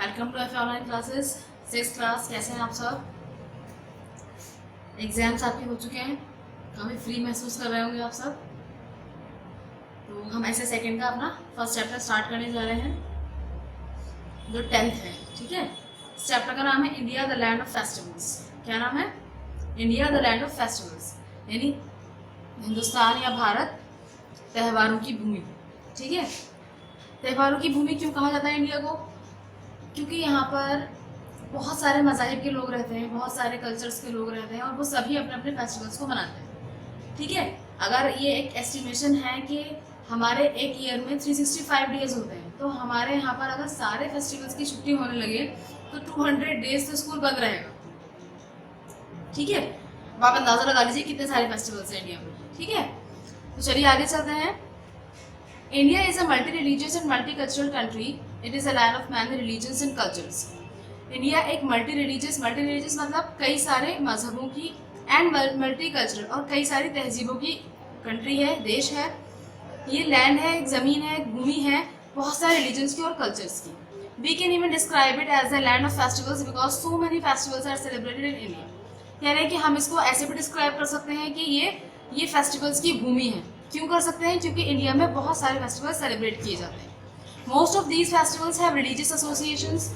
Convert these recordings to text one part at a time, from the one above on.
Welcome to F online classes 6th class. कैसे हैं आप सब? एग्जाम्स आपके हो चुके हैं, काफ़ी फ्री महसूस कर रहे होंगे आप सब। तो हम ऐसे सेकंड का अपना फर्स्ट चैप्टर स्टार्ट करने जा रहे हैं जो 10th है। ठीक है, इस चैप्टर का नाम है India the land of festivals. क्या नाम है? India the land of festivals, यानी हिंदुस्तान या भारत त्योहारों की भूमि। ठीक है, त्योहारों की भूमि क्यों कहा जाता है इंडिया को? क्योंकि यहाँ पर बहुत सारे मज़ाहिब के लोग रहते हैं, बहुत सारे कल्चर्स के लोग रहते हैं और वो सभी अपने अपने फेस्टिवल्स को मनाते हैं। ठीक है, अगर ये एक एस्टिमेशन है कि हमारे एक ईयर में 365 डेज होते हैं, तो हमारे यहाँ पर अगर सारे फेस्टिवल्स की छुट्टी होने लगे तो 200 डेज तो स्कूल बंद रहेगा। ठीक है, अब आप अंदाज़ा लगा लीजिए कितने सारे फेस्टिवल्स हैं इंडिया में। ठीक है, तो चलिए आगे चलते हैं। India is a multi-religious and multicultural country. It is a land of many religions and cultures. India एक मल्टी रिलीजियस मतलब कई सारे मजहबों की एंड मल्टी कल्चरल और कई सारी तहजीबों की कंट्री है, देश है। ये लैंड है, एक ज़मीन है, एक भूमि है बहुत सारे रिलीजन्स की और कल्चर्स की। We can even describe it as the land of festivals because so many festivals are celebrated in India. यानी कि हम इसको ऐसे भी डिस्क्राइब कर सकते हैं कि ये फेस्टिवल्स की भूमि है। क्यों कर सकते हैं? क्योंकि इंडिया में बहुत सारे फेस्टिवल्स सेलिब्रेट किए जाते हैं। Most of these festivals have religious associations.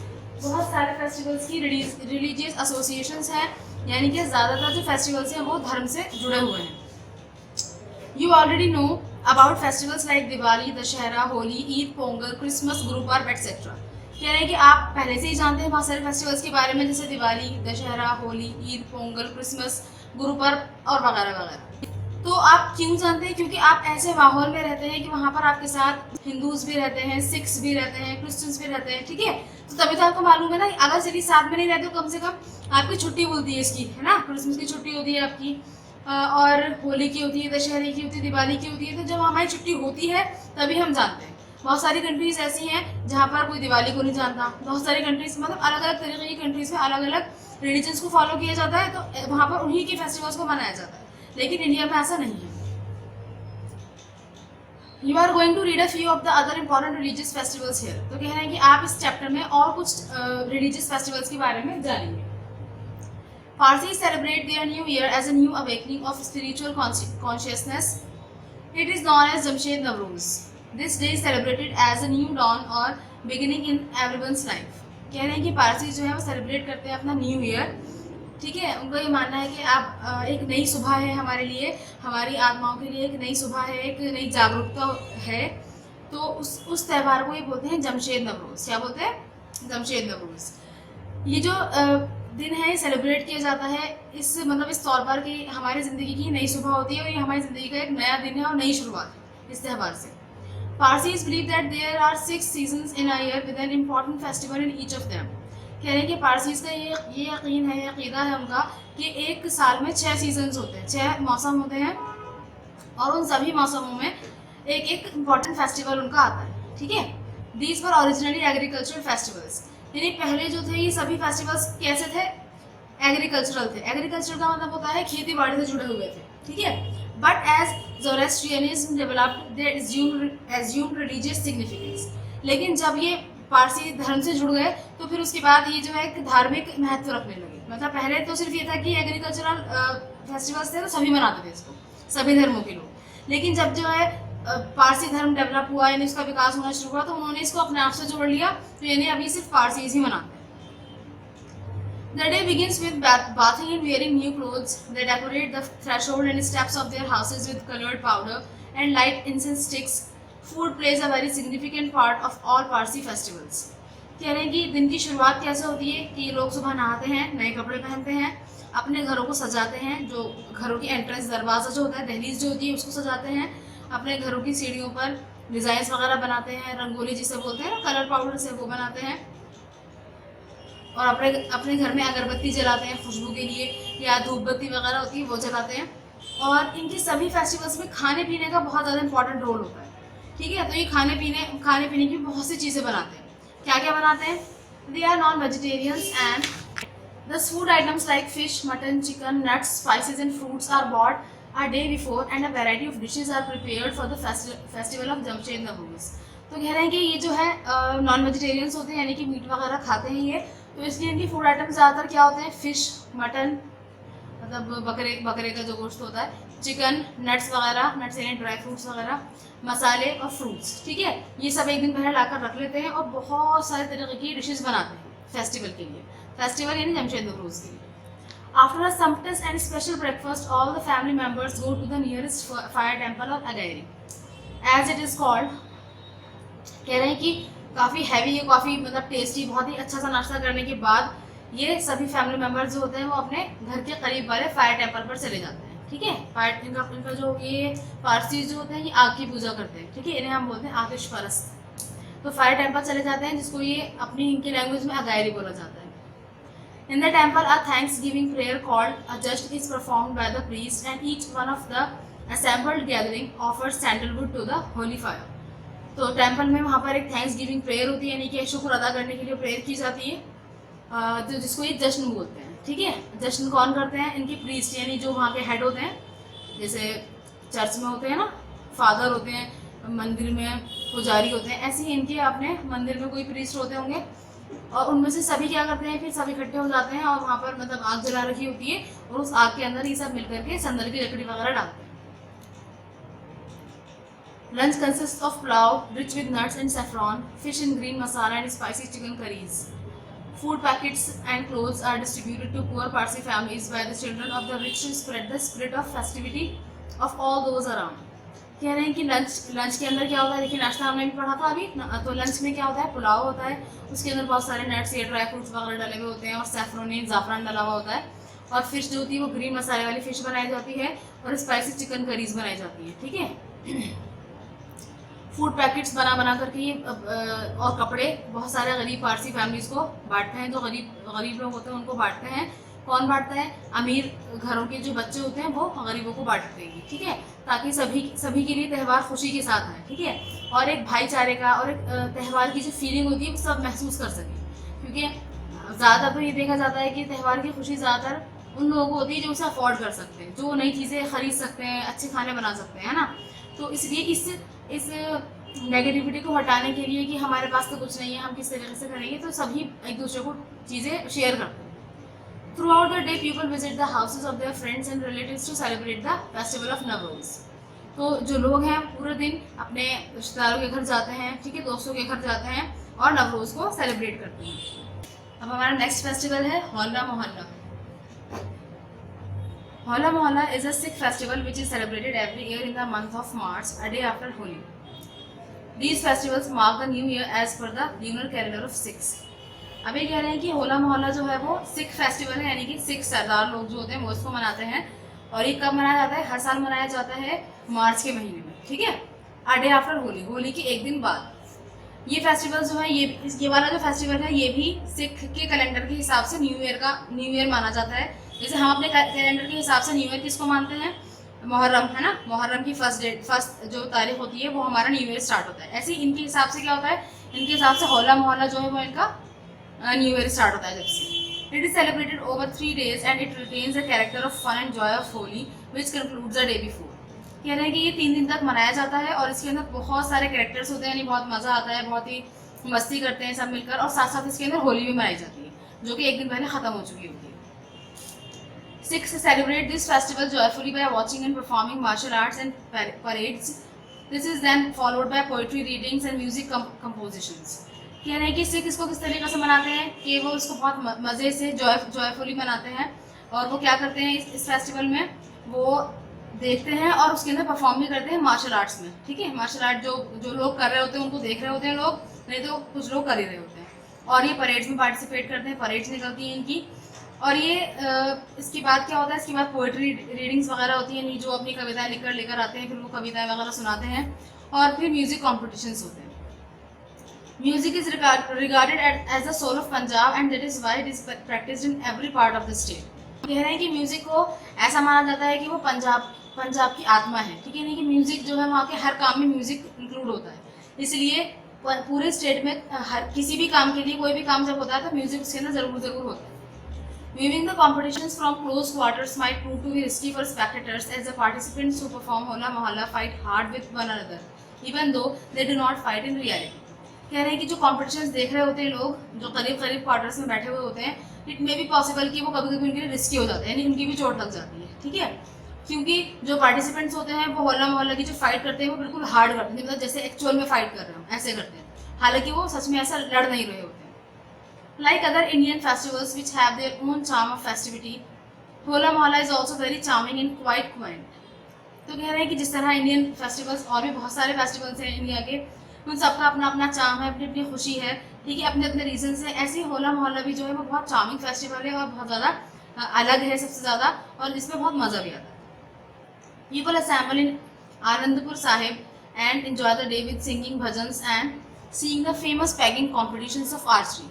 बहुत सारे फेस्टिवल्स की रिलीजियस एसोसिएशंस हैं, यानी कि ज़्यादातर जो फेस्टिवल्स हैं वो धर्म से जुड़े हुए हैं। You already know about festivals like Diwali, Dussehra, Holi, Eid, Pongal, Christmas, Guru Parv etcetera. यानी कि आप पहले से ही जानते हैं बहुत सारे फेस्टिवल्स के बारे में, जैसे दिवाली, दशहरा, होली, ईद, पोंगल, क्रिसमस, गुरु पर्व और वगैरह वगैरह। तो आप क्यों जानते हैं? क्योंकि आप ऐसे माहौल में रहते हैं कि वहाँ पर आपके साथ हिंदूज भी रहते हैं, सिख्स भी रहते हैं, क्रिश्चियंस भी रहते हैं। ठीक है, तो तभी तो आपको मालूम है ना, अगर चलिए साथ में नहीं रहते तो कम से कम आपकी छुट्टी बोलती है इसकी, है ना। क्रिसमस की छुट्टी होती है आपकी, और होली की होती है, दशहरे की होती है, दिवाली की होती है। तो जब हमारी छुट्टी होती है तभी हम जानते हैं। बहुत सारी कंट्रीज ऐसी हैं जहाँ पर कोई दिवाली को नहीं जानता। बहुत सारी कंट्रीज मतलब अलग अलग तरीके की कंट्रीज में अलग अलग रिलीजन्स को फॉलो किया जाता है, तो वहाँ पर उन्हीं के फेस्टिवल्स को मनाया जाता है। लेकिन इंडिया में ऐसा नहीं है। You are going to read a few of the other important religious festivals here. तो कह रहे हैं कि आप इस चैप्टर में और कुछ religious festivals के बारे में जानेंगे। Parsis celebrate their new year as a new awakening of spiritual consciousness. It is known as Jamshed Nowruz. This day is celebrated as a new dawn or beginning in everyone's life. कह रहे हैं कि पारसी जो है वो celebrate करते हैं अपना न्यू ईयर। ठीक है, उनका ये मानना है कि आप एक नई सुबह है हमारे लिए, हमारी आत्माओं के लिए एक नई सुबह है, एक नई जागरूकता है। तो उस त्यौहार को ये बोलते हैं जमशेद नवरोज़। क्या बोलते हैं? जमशेद नवरोज़। ये जो दिन है ये सेलिब्रेट किया जाता है इस मतलब इस तौर पर कि हमारी ज़िंदगी की नई सुबह होती है और ये हमारी ज़िंदगी का एक नया दिन है और नई शुरुआत है इस त्यौहार से। Parsis believe that there are 6 seasons in a year with an important festival in each of them. कह रहे हैं कि पारसीज का ये यकीन है, अकीदा है उनका कि एक साल में 6 सीजन्स होते हैं, 6 मौसम होते हैं और उन सभी मौसमों में एक एक इम्पॉर्टेंट फेस्टिवल उनका आता है। ठीक है, these were originally agricultural festivals. यानी पहले जो थे ये सभी फेस्टिवल्स कैसे थे? एग्रीकल्चरल थे। एग्रीकल्चर का मतलब होता है खेती बाड़ी से जुड़े हुए थे। ठीक है, but as Zoroastrianism developed they assumed religious significance. लेकिन जब ये पारसी धर्म से जुड़ गए तो फिर उसके बाद ये जो है एक धार्मिक महत्व रखने लगे। मतलब पहले तो सिर्फ ये था कि एग्रीकल्चरल फेस्टिवल्स थे तो सभी मनाते थे इसको, सभी धर्मों के लोग। लेकिन जब जो है पारसी धर्म डेवलप हुआ, यानी इसका विकास होना शुरू हुआ, तो उन्होंने इसको अपने आप से जोड़ लिया। तो यानी अभी सिर्फ पारसीज ही मनाते हैं। The day begins with bathing and wearing new clothes. They decorate the threshold and steps of their houses with colored powder and light incense sticks. Food plays a very significant part of all Parsi festivals. कह रहे हैं कि दिन की शुरुआत कैसे होती है कि लोग सुबह नहाते हैं, नए कपड़े पहनते हैं, अपने घरों को सजाते हैं। जो घरों की एंट्रेंस दरवाज़ा जो होता है, दहलीज जो होती है, उसको सजाते हैं। अपने घरों की सीढ़ियों पर डिज़ाइंस वगैरह बनाते हैं, रंगोली जिसे बोलते हैं ना, कलर पाउडर से वो बनाते हैं। और अपने घर में अगरबत्ती जलाते हैं खुशबू के लिए, या धूप बत्ती वगैरह होती है वो जलाते हैं। और इनकी सभी फेस्टिवल्स में खाने पीने का बहुत ज़्यादा इंपॉर्टेंट रोल होता है। ठीक है, तो ये खाने पीने की बहुत सी चीज़ें बनाते हैं। क्या क्या बनाते हैं? They are non vegetarians and the food items like fish, mutton, chicken, nuts, spices and fruits are bought a day before and a variety of dishes are prepared for the festival of Jamshed Nowruz. तो कह रहे हैं कि ये जो है non vegetarians होते हैं, यानी कि मीट वगैरह खाते हैं ये, तो इसलिए इनकी फूड आइटम ज़्यादातर क्या होते हैं, फ़िश, मटन, मतलब बकरे का जो गोश्त होता है, चिकन, नट्स वगैरह, नट्स यानी ड्राई फ्रूट्स वगैरह, मसाले और फ्रूट्स, ठीक है। ये सब एक दिन पहले लाकर रख लेते हैं और बहुत सारे तरीके की डिशेस बनाते हैं फेस्टिवल के लिए, फेस्टिवल यानी जमशेद नवरोज़ के लिए। After a sumptuous and special breakfast, all the family members go to the nearest fire temple of Agairi, as it is called। कह रहे हैं कि काफ़ी हैवी, ये काफ़ी मतलब टेस्टी, बहुत ही अच्छा सा नाश्ता करने के बाद ये सभी फैमिली मेम्बर्स जो होते हैं वो अपने घर के करीब वाले फायर टेम्पल पर चले जाते हैं, ठीक है। फायर इनका जो ये पारसी जो होते हैं ये आग की पूजा करते हैं, ठीक है, इन्हें हम बोलते हैं आतिश परस्त। तो फायर टेम्पल चले जाते हैं, जिसको ये अपनी इनकी लैंग्वेज में अगायरी बोला जाता है। In the temple, a thanksgiving prayer called a just is performed by the priest, and each one of the assembled gathering offers sandalwood to the holy fire। तो टेम्पल में वहाँ पर एक थैंक्स गिविंग प्रेयर होती है, यानी कि शुक्र अदा करने के लिए प्रेयर की जाती है, जो जिसको ये जश्न बोलते हैं, ठीक है। जश्न कौन करते हैं, इनके प्रीस्ट, यानी जो वहाँ के हेड होते हैं, जैसे चर्च में होते हैं ना फादर होते हैं, मंदिर में पुजारी होते हैं, ऐसे ही इनके अपने मंदिर में कोई प्रीस्ट होते होंगे, और उनमें से सभी क्या करते हैं, फिर सब इकट्ठे हो जाते हैं और वहाँ पर मतलब आग जला रखी होती है और उस आग के अंदर ये सब मिलकर के संदल की लकड़ी वगैरह डालते हैं। Lunch consist of pulao rich with nuts and saffron, fish in green masala and spicy chicken curries. Food packets and clothes are distributed to poor Parsi families by the children of the rich to spread the spirit of festivity of all those around। कह रहे हैं कि lunch के अंदर क्या होता है, देखिए नाश्ता हमने भी पढ़ा था अभी, तो लंच में क्या होता है, पुलाव होता है, उसके अंदर बहुत सारे नट्स या ड्राई फ्रूट्स वगैरह डले हुए होते हैं और सैफरोनी ज़ाफ़रान डला हुआ होता है, और फिश जो होती है वो ग्रीन मसाले वाली फ़िश बनाई जाती है और स्पाइसी चिकन करीज बनाई जाती है, ठीक है। फूड पैकेट्स बना करके ये और कपड़े बहुत सारे गरीब पारसी फैमिलीज़ को बांटते हैं, जो गरीब लोग होते हैं उनको बांटते हैं। कौन बांटता है, अमीर घरों के जो बच्चे होते हैं वो गरीबों को बांटते हैं, ठीक है, ताकि सभी के लिए त्यौहार खुशी के साथ आए, ठीक है, और एक भाईचारे का और एक त्यौहार की जो फीलिंग होती है वो सब महसूस कर सकें, क्योंकि ज़्यादातर तो ये देखा जाता है कि त्यौहार की खुशी ज़्यादातर उन लोगों को होती है जो उसे अफोर्ड कर सकते हैं, जो नई चीज़ें खरीद सकते हैं, अच्छे खाने बना सकते हैं, है ना। तो इसलिए इस नेगेटिविटी को हटाने के लिए कि हमारे पास तो कुछ नहीं है, हम किस तरीके से करेंगे, तो सभी एक दूसरे को चीज़ें शेयर करते हैं। Throughout the day, people visit the houses of their friends and relatives to celebrate the festival of Nowruz। तो जो लोग हैं पूरे दिन अपने रिश्तेदारों के घर जाते हैं, ठीक है, दोस्तों के घर जाते हैं और नवरोज़ को सेलिब्रेट करते हैं। अब हमारा नेक्स्ट फेस्टिवल है होला मोहल्ला। होला मोहल्ला is a Sikh festival which is celebrated every year in the month of March, a day after Holi। These festivals mark the new year as per the lunar calendar of Sikhs। अभी कह रहे हैं कि होला मोहल्ला जो है वो सिख फेस्टिवल है, यानी कि सिख सरदार लोग जो होते हैं वो इसको मनाते हैं, और ये कब मनाया जाता है, हर साल मनाया जाता है मार्च के महीने में, ठीक है, a day after Holi, Holi के एक दिन बाद। ये फेस्टिवल जो है ये वाला जो फेस्टिवल है ये भी सिख के कैलेंडर के हिसाब से न्यू ईयर माना जाता है। जैसे हम अपने कैलेंडर के हिसाब से न्यू ईयर किसको मानते हैं, मुहर्रम, है ना, मुहर्रम की फर्स्ट जो तारीख होती है वो हमारा न्यू ईयर स्टार्ट होता है। ऐसे ही इनके हिसाब से क्या होता है, इनके हिसाब से होला मोहल्ला जो है वो इनका न्यू ईयर स्टार्ट होता है जब से। It is celebrated over 3 days and it retains the character of fun and joy of Holi which concludes the day before. कह रहे हैं कि ये 3 दिन तक मनाया जाता है और इसके अंदर बहुत सारे कैरेक्टर्स होते हैं, यानी बहुत मज़ा आता है, बहुत ही मस्ती करते हैं सब मिलकर, और साथ साथ इसके अंदर होली भी मनाई जाती है जो कि एक दिन पहले ख़त्म हो चुकी होती है। Sikhs celebrate this festival joyfully by watching and performing martial arts and parades। This is then followed by poetry readings and music compositions। कह रहे हैं कि सिख इसको किस तरीके से मनाते हैं कि वो इसको बहुत मज़े से जॉयफुली मनाते हैं, और वो क्या करते हैं इस फेस्टिवल में, वो देखते हैं और उसके अंदर परफॉर्म भी करते हैं मार्शल आर्ट्स में, ठीक है। मार्शल आर्ट जो लोग कर रहे होते हैं उनको देख रहे होते हैं लोग, नहीं तो कुछ लोग कर ही रहे होते हैं, और ये परेड्स में पार्टिसिपेट करते हैं, परेड्स निकलती हैं इनकी। और ये इसके बाद क्या होता है, इसके बाद पोइट्री रीडिंग्स वगैरह होती हैं, जो अपनी कविताएँ लेकर आते हैं, फिर वो कविताएँ वगैरह सुनाते हैं, और फिर म्यूज़िक कॉम्पिटिशन्स होते हैं। Music is regarded as the soul of Punjab and that is why it is practiced in every part of the state। कह रहे हैं कि म्यूज़िक को ऐसा माना जाता है कि वो पंजाब की आत्मा है, ठीक है, नहीं कि म्यूज़िक जो है वहाँ के हर काम में म्यूज़िक इंक्लूड होता है, इसलिए पूरे स्टेट में हर किसी भी काम के लिए कोई भी काम जब होता है तो म्यूज़िक उसके अंदर ज़रूर होता है। Viewing the competitions from close quarters might prove to be risky for spectators as the participants who perform Hola Mohalla fight hard with one another even though they do not fight in reality. कह रहे हैं कि जो competitions देख रहे होते हैं लोग, जो करीब करीब क्वार्टर्स में बैठे हुए होते हैं, इट मे बी पॉसिबल कि वो कभी कभी उनके लिए रिस्की हो जाते हैं, यानी उनकी भी चोट लग जाती है, ठीक है। क्योंकि जो पार्टिसिपेंट्स होते हैं वो होला मोहल्ला की जो फाइट करते हैं वो बिल्कुल हार्ड करते हैं, मतलब जैसे एक्चुअल में फाइट कर रहे हो ऐसे करते हैं, हालांकि वो सच में ऐसा लड़ नहीं रहे होते हैं। Like other Indian festivals which have their own charm of festivity, होला मोहल्ला is also very charming and quite coined. तो कह रहे हैं कि जिस तरह इंडियन फेस्टिवल्स और भी बहुत सारे फेस्टिवल्स हैं इंडिया के, उन सबका अपना अपना चार्म है, अपनी अपनी खुशी है, ठीक है, अपने अपने रीजन से। ऐसे ही होला मोहल्ला भी जो है वो बहुत चार्मिंग फेस्टिवल है और बहुत ज़्यादा अलग है सबसे ज़्यादा, और इसमें बहुत मज़ा भी आता है। People assemble in Anandpur Sahib and enjoy the day with singing bhajans and seeing the famous pegging competitions of archery,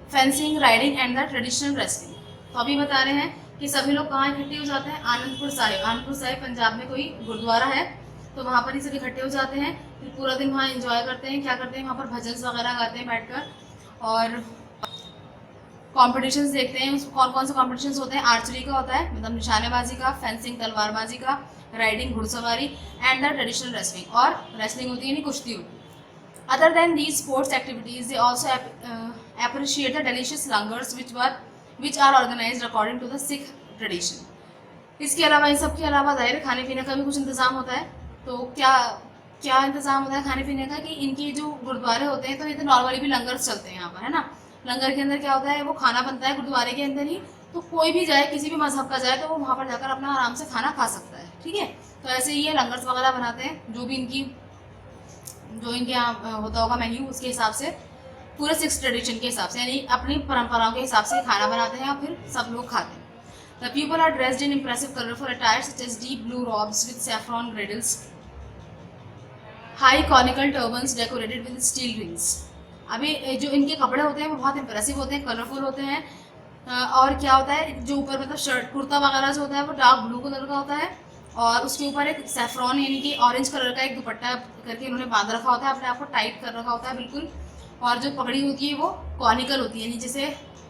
fencing, riding and the traditional wrestling। तो अभी बता रहे हैं कि सभी लोग कहाँ इकट्ठे हो जाते हैं, आनंदपुर साहिब। आनंदपुर साहिब पंजाब में कोई गुरुद्वारा है, तो वहाँ पर ही सब इकट्ठे हो जाते हैं, फिर पूरा दिन वहाँ एंजॉय करते हैं। क्या करते हैं, वहाँ पर भजन वगैरह गाते हैं बैठकर, और कॉम्पिटिशन्स देखते हैं। कौन कौन से कॉम्पिटिशन्स होते हैं, आर्चरी का होता है मतलब निशानेबाजी का, फेंसिंग तलवारबाजी का, राइडिंग घुड़सवारी एंड द ट्रेडिशनल रेसलिंग, और रेसलिंग होती है यानी कुश्ती होती है। Other than these sports activities they also appreciate the delicious langars which are organized according to the Sikh tradition। इसके अलावा, इन सब के अलावा ज़ाहिर खाने पीने का भी कुछ इंतज़ाम होता है। तो क्या क्या इंतज़ाम होता है खाने पीने का, कि इनकी जो गुरुद्वारे होते हैं तो ये तो नॉर्मली भी लंगर चलते हैं यहाँ पर, है ना। लंगर के अंदर क्या होता है, वो खाना बनता है गुरुद्वारे के अंदर ही, तो कोई भी जाए, किसी भी मजहब का जाए, तो वो वहाँ पर जाकर अपना आराम से खाना खा सकता है, ठीक है। तो ऐसे ही ये लंगर्स वगैरह बनाते हैं, जो इनके यहाँ होता होगा मेन्यू, उसके हिसाब से, पूरे सिक्स ट्रेडिशन के हिसाब से, यानी अपनी परंपराओं के हिसाब से खाना बनाते हैं और फिर सब लोग खाते हैं। The people are dressed in impressive colourful attire such as deep blue robes with saffron girdles, high conical turbans decorated with steel rings. अभी जो इनके कपड़े होते हैं वो बहुत इंप्रेसिव होते हैं, कलरफुल होते हैं, और क्या होता है, जो ऊपर मतलब शर्ट कुर्ता वगैरह जो होता है वो डार्क ब्लू कलर का होता है, और उसके ऊपर एक सैफ्रॉन यानी कि ऑरेंज कलर का एक दुपट्टा करके इन्होंने बांध रखा होता है, अपने आप को टाइट कर रखा होता है बिल्कुल। और जो पगड़ी होती है वो कॉनिकल होती है, यानी जैसे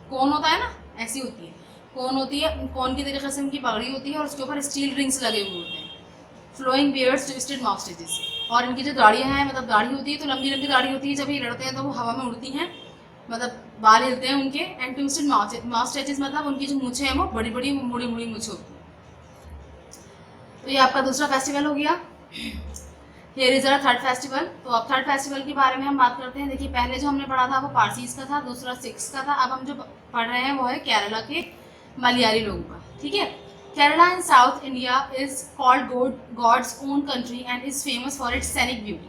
कोन होता है ना, ऐसी होती है, कोन होती है, कोन की तरीके से उनकी पगड़ी होती है, और उसके ऊपर स्टील रिंग्स लगे हुए होते हैं, फ्लोइंग बियर्ड्स ट्विस्टेड माउस्टेजेस। और इनकी जो दाढ़ियाँ हैं, मतलब दाढ़ी होती है तो लंबी लंबी दाढ़ी होती है, जब ये लड़ते हैं तो वो हवा में उड़ती हैं, मतलब बाल हिलते हैं उनके। एंड ट्विस्टेड माउस्टेजेस मतलब उनकी जो मूछें हैं वो बड़ी बड़ी मुड़ी मुड़ी मूछें होती हैं। तो ये आपका दूसरा फेस्टिवल हो गया। Here is our third festival. तो अब थर्ड फेस्टिवल के बारे में हम बात करते हैं। देखिए, पहले जो हमने पढ़ा था वो पारसीज का था, दूसरा सिख्स का था। अब हम जो पढ़ रहे हैं वो है केरला के मलयाली लोगों का, ठीक है। Kerala in south India is called God's own country and is famous for its scenic beauty.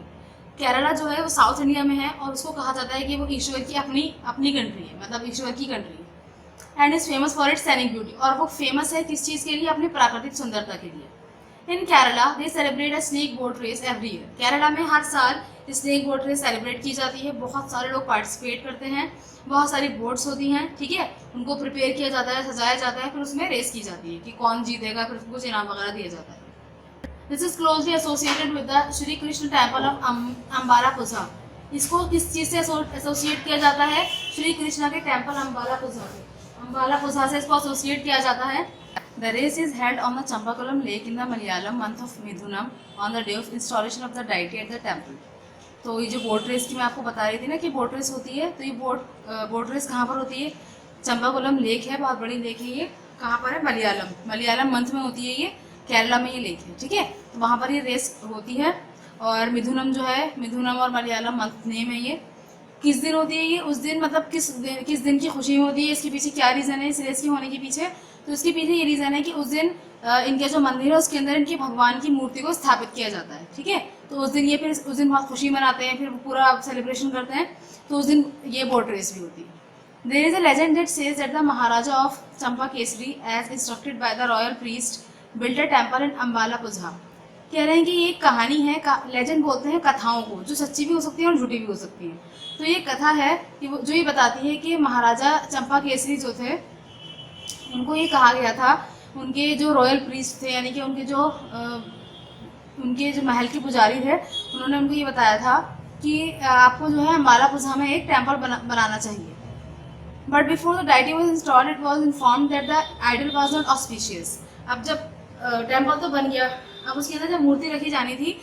Kerala जो है वो साउथ इंडिया में है, और उसको कहा जाता है कि वो ईश्वर की अपनी कंट्री है, मतलब ईश्वर की कंट्री है। And is famous for its scenic beauty, और वो फेमस है किस चीज़ के लिए, अपनी प्राकृतिक सुंदरता के लिए। In Kerala they celebrate a snake boat race every year. Kerala में हर साल स्नेक बोट रेस सेलिब्रेट की जाती है, बहुत सारे लोग पार्टिसिपेट करते हैं, बहुत सारी बोट्स होती हैं, ठीक है। उनको प्रिपेयर किया जाता है, सजाया जाता है, फिर उसमें रेस की जाती है कि कौन जीतेगा, फिर कुछ इनाम वगैरह दिया जाता है। This is closely associated with the Shri Krishna temple of Ambalappuzha. इसको किस चीज़ से एसोसिएट किया जाता है, श्री कृष्ण के टेम्पल अम्बाला पुझा से, अम्बाला पुझा से इसको एसोसिएट किया जाता है। The race is held on the Champakulam lake in the Malayalam month of Midhunam on the day of installation of the deity at the temple। तो ये जो बोट रेस की मैं आपको बता रही थी ना कि बोट रेस होती है, तो ये बोट रेस कहाँ पर होती है, चंपाकुलम लेक है, बहुत बड़ी लेक है ये। कहाँ पर है, मलयालम मंथ में होती है ये, केरला में ये लेक है, ठीक है। तो वहाँ पर ये रेस होती है, और मिथुनम जो है, मिथुनम और मलयालम मंथ नेम है ये। किस दिन होती है ये, उस दिन मतलब किस दिन की खुशी में होती है, इसके पीछे क्या रीज़न है इस रेस की होने के पीछे। तो इसके पीछे ये रीज़न है कि उस दिन इनके जो मंदिर है उसके अंदर इनकी भगवान की मूर्ति को स्थापित किया जाता है, ठीक है। तो उस दिन बहुत खुशी मनाते हैं, फिर पूरा सेलिब्रेशन करते हैं, तो उस दिन ये बोट रेस भी होती है। There is a legend that says that the maharaja of Chempakassery as instructed by the royal priest built a temple in Ambalappuzha. कह रहे हैं कि ये एक कहानी है, लेजेंड बोलते हैं कथाओं को, जो सच्ची भी हो सकती है और झूठी भी हो सकती है। तो ये कथा है कि जो ये बताती है कि महाराजा चंपा केसरी जो थे, उनको ये कहा गया था, उनके जो रॉयल प्रीस्ट थे, यानी कि उनके जो महल के पुजारी थे, उन्होंने उनको ये बताया था कि आपको जो है अम्बाला पुझा में एक टेम्पल बनाना चाहिए। But before the deity was installed it was informed that the idol was not auspicious. अब जब टेम्पल तो बन गया, अब उसके अंदर जब मूर्ति रखी जानी थी,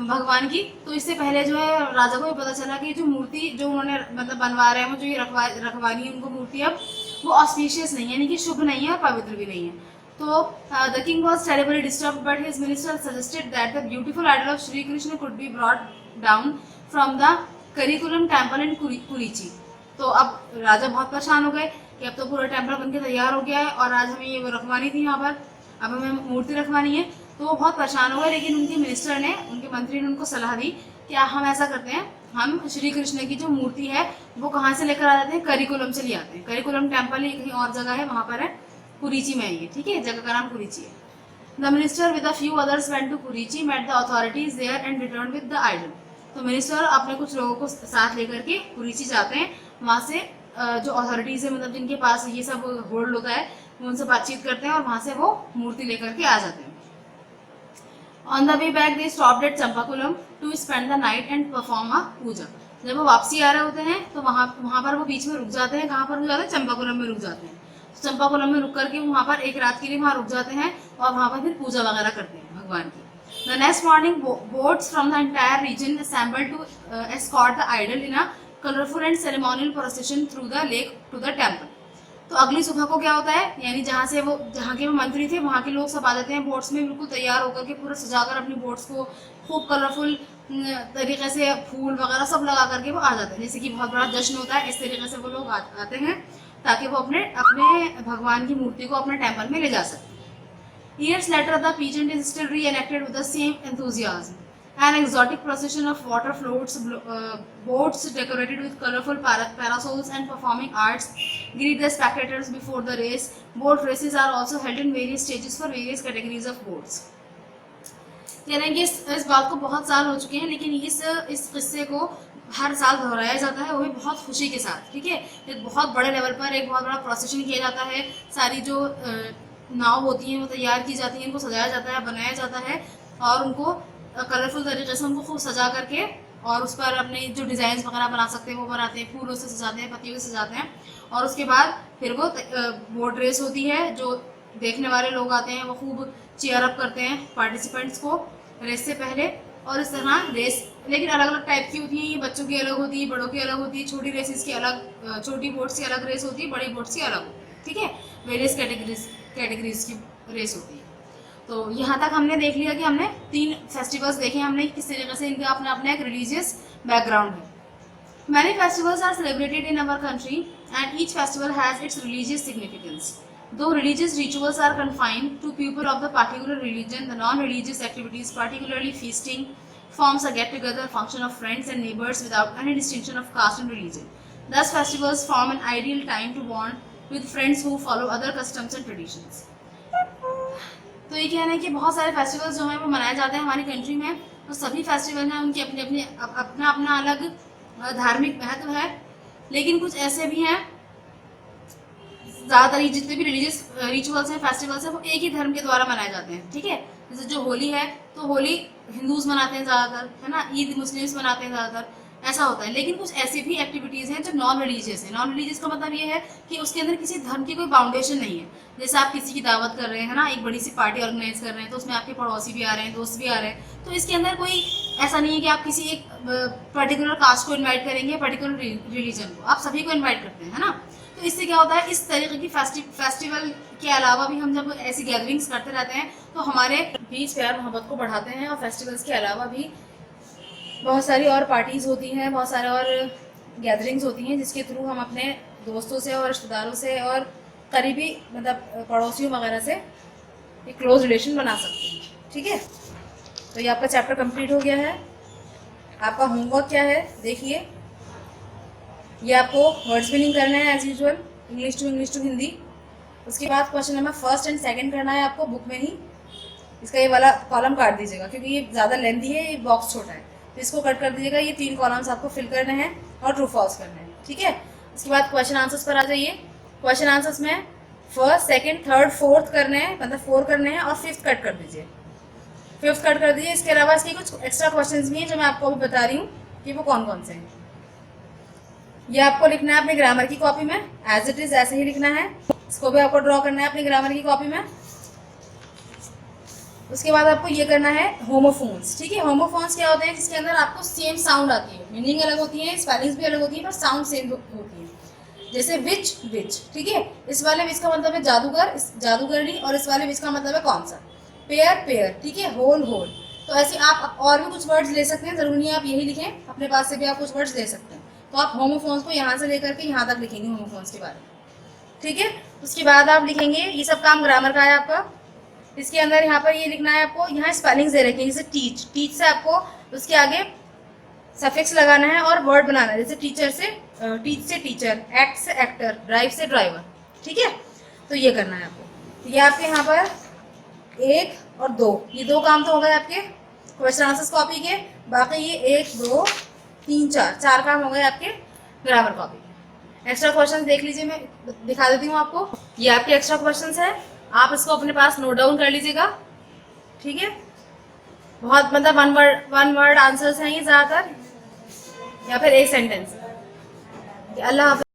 भगवान की। तो इससे पहले जो है राजा को भी पता चला कि जो मूर्ति जो उन्होंने मतलब बनवा रहे हैं, वो जो ये रखवानी है उनको मूर्ति, अब वो ऑस्पिशियस नहीं है, यानी कि शुभ नहीं है और पवित्र भी नहीं है। तो the king was terribly disturbed, but his minister suggested that the beautiful idol of Shri Krishna could be brought down from the Karikulam temple in Kurichi. तो अब राजा बहुत परेशान हो गए कि अब तो पूरा टेम्पल बनके तैयार हो गया है और आज हमें ये रखवानी थी यहाँ पर, अब हमें मूर्ति रखवानी है। तो वो बहुत परेशान हो गए, लेकिन उनके मिनिस्टर ने, उनके मंत्री ने उनको सलाह दी कि हम ऐसा करते हैं, हम श्री कृष्ण की जो मूर्ति है वो कहाँ से लेकर आ जाते हैं, करिकुलम से ले आते हैं। करिकुलम टेम्पल ही कहीं और जगह है, वहाँ पर है, कुरीची में है ये, ठीक है, जगह का नाम कुरीची है। The minister with a few others went to Kurichi, met the authorities there and return with the idol. तो मिनिस्टर अपने कुछ लोगों को साथ लेकर के कुरीची जाते हैं, वहाँ से जो अथॉरिटीज है, मतलब जिनके पास ये सब होल्ड होता है, वो उनसे बातचीत करते हैं और वहाँ से वो मूर्ति लेकर के आ जाते हैं। On the way back they stopped at Champakulam to spend the night and perform a puja. जब वो वापसी आ रहे होते हैं तो वहाँ पर वो बीच में रुक जाते हैं। कहाँ पर रुक जाते हैं? चंपाकुलम में रुक जाते हैं। तो चंपाकुलम में रुक करके वहाँ पर एक रात के लिए वहाँ रुक जाते हैं और वहाँ पर फिर पूजा वगैरह करते हैं भगवान की। The next morning boats from the entire reason assembled to escort the idol in a colorful and ceremonial procession through the lake to the temple। तो अगली सुबह को क्या होता है, यानी जहाँ के वो मंत्री थे वहाँ के लोग सब आ जाते हैं बोट्स में, बिल्कुल तैयार होकर के, पूरा सजाकर अपनी बोट्स को खूब कलरफुल तरीके से फूल वगैरह सब लगा करके वो आ जाते हैं, जैसे कि बहुत बड़ा जश्न होता है, इस तरीके से वो लोग आते हैं ताकि वो अपने भगवान की मूर्ति को अपने टेम्पल में ले जा सकें। Years later, the pageant is still re-enacted with the same enthusiasm. An exotic procession of water floats, boats decorated with colorful parasols and performing arts greet the spectators before the race. Boat races are also held in various stages for various categories of boats. कह रहे हैं कि इस बात को बहुत साल हो चुके हैं, लेकिन इस किस्से को हर साल दोहराया जाता है, वो भी बहुत खुशी के साथ, ठीक है। एक बहुत बड़े लेवल पर एक बहुत बड़ा प्रोसेशन किया जाता है, सारी जो नाव होती हैं वो तैयार की जाती हैं, इनको सजाया जाता है, बनाया जाता है और उनको कलरफुल तरीके से उनको खूब सजा करके और उस पर अपने जो डिज़ाइन वगैरह बना सकते हैं वो बनाते हैं, फूलों से सजाते हैं, पत्तियों से सजाते हैं। और उसके बाद फिर वो बोट रेस होती है, जो देखने वाले लोग आते हैं वो खूब चीयर अप करते हैं पार्टिसिपेंट्स को रेस से पहले। और इस तरह रेस लेकिन अलग अलग टाइप की होती है, ये बच्चों की अलग होती है, बड़ों की अलग होती है, छोटी रेसेस की अलग, छोटी बोट्स की अलग रेस होती है, बड़ी बोट्स की अलग, ठीक है, वेरियस कैटेगरीज की रेस होती है। तो यहाँ तक हमने देख लिया कि हमने 3 फेस्टिवल्स देखे, हमने किस तरीके से इनका अपना अपना एक रिलीजियस बैकग्राउंड है। Many festivals are celebrated in our country and each festival has its religious significance. Though religious rituals are confined to people of the particular religion, the non-religious activities, particularly feasting, forms a get-together function of friends and neighbors without any distinction of caste and religion. Thus, festivals form an ideal time to bond with friends who follow other customs and traditions. तो ये कहना है कि बहुत सारे festivals जो हैं वो मनाए जाते हैं हमारी कंट्री में, तो सभी फेस्टिवल हैं उनकी अपनी अपना अपना अलग धार्मिक महत्व है, लेकिन कुछ ऐसे भी हैं, ज़्यादातर जितने भी रिलीजियस रिचुअल्स हैं, फेस्टिवल्स हैं, वो एक ही धर्म के द्वारा मनाए जाते हैं, ठीक है। जैसे जो होली है तो होली हिंदूज मनाते हैं ज़्यादातर, है ना, ईद मुस्लिम्स मनाते हैं ज़्यादातर, ऐसा होता है। लेकिन कुछ ऐसी भी एक्टिविटीज़ हैं जो नॉन रिलीजियस है। नॉन रिलीजियस का मतलब ये है कि उसके अंदर किसी धर्म की कोई बाउंडेशन नहीं है। जैसे आप किसी की दावत कर रहे हैं, है ना, एक बड़ी सी पार्टी ऑर्गेनाइज कर रहे हैं, तो उसमें आपके पड़ोसी भी आ रहे हैं, दोस्त भी आ रहे हैं, तो इसके अंदर कोई ऐसा नहीं है कि आप किसी एक पर्टिकुलर कास्ट को इन्वाइट करेंगे, पर्टिकुलर रिलीजन को, आप सभी को इन्वाइट करते हैं, है ना। तो इससे क्या होता है, इस तरीके की फेस्टिवल के अलावा भी हम जब ऐसी गैदरिंग्स करते रहते हैं तो हमारे बीच प्यार मोहब्बत को बढ़ाते हैं। और फेस्टिवल्स के अलावा भी बहुत सारी और पार्टीज़ होती हैं, बहुत सारे और गैदरिंग्स होती हैं जिसके थ्रू हम अपने दोस्तों से और रिश्तेदारों से और करीबी मतलब पड़ोसियों वगैरह से एक क्लोज रिलेशन बना सकते हैं, ठीक है। तो ये आपका चैप्टर कंप्लीट हो गया है। आपका होमवर्क क्या है देखिए, ये आपको वर्ड्स मीनिंग करना है as usual, English to Hindi. उसके बाद क्वेश्चन नंबर 1 और 2 करना है आपको बुक में ही। इसका ये वाला कॉलम काट दीजिएगा क्योंकि ये ज़्यादा लेंथी है, ये बॉक्स छोटा है, तो इसको कट कर दीजिएगा। ये 3 कॉलम्स आपको फिल करने हैं और ट्रू फॉल्स करना है, ठीक है। उसके बाद क्वेश्चन आंसर्स पर आ जाइए। क्वेश्चन आंसर्स में 1st, 2nd, 3rd, 4th करने हैं, मतलब 4 करने हैं और 5th कट कर दीजिए, 5th कट कर दीजिए। इसके अलावा इसके कुछ एक्स्ट्रा क्वेश्चन भी हैं जो मैं आपको अभी बता रही हूँ कि वो कौन कौन से हैं। ये आपको लिखना है अपनी ग्रामर की कॉपी में, एज इट इज ऐसे ही लिखना है। इसको भी आपको ड्रॉ करना है अपनी ग्रामर की कॉपी में। उसके बाद आपको ये करना है होमोफोन्स, ठीक है। होमोफोन्स क्या होते हैं, जिसके अंदर आपको सेम साउंड आती है, मीनिंग अलग होती है, स्पेलिंग्स भी अलग होती है, पर साउंड सेम होती है। जैसे विच, विच, ठीक है। इस वाले विच का मतलब है जादूगर, इस जादूगरनी, और इस वाले विच का मतलब है कौन सा। पेयर, पेयर, ठीक है। Whole, whole. तो ऐसे आप और भी कुछ वर्ड्स ले सकते हैं, जरूरी नहीं आप यही लिखें, अपने पास से भी आप कुछ वर्ड्स ले सकते हैं। तो आप होमोफोन्स को यहाँ से लेकर के यहाँ तक लिखेंगे होमोफोन्स के बारे में, ठीक है। उसके बाद आप लिखेंगे, ये सब काम ग्रामर का है आपका। इसके अंदर यहाँ पर ये लिखना है आपको, यहाँ स्पेलिंग्स दे रखे हैं, जैसे टीच, टीच से आपको उसके आगे सफिक्स लगाना है और वर्ड बनाना है, जैसे टीचर से टीच से टीचर, एक्ट से एक्टर, ड्राइव से ड्राइवर, ठीक है। तो ये करना है आपको। ये आपके यहाँ पर 1 और 2, ये 2 काम तो हो गए आपके क्वेश्चन आंसर्स कॉपी के। बाकी ये 1, 2, 3, 4 काम हो गए आपके ग्रामर कॉपी के। एक्स्ट्रा क्वेश्चन देख लीजिए, मैं दिखा देती हूँ आपको। ये आपके एक्स्ट्रा क्वेश्चन है, आप इसको अपने पास नोट डाउन कर लीजिएगा, ठीक है। बहुत मतलब वन वर्ड आंसर्स हैं ये ज़्यादातर, या फिर एक सेंटेंस। अल्लाह हाफ़िज़।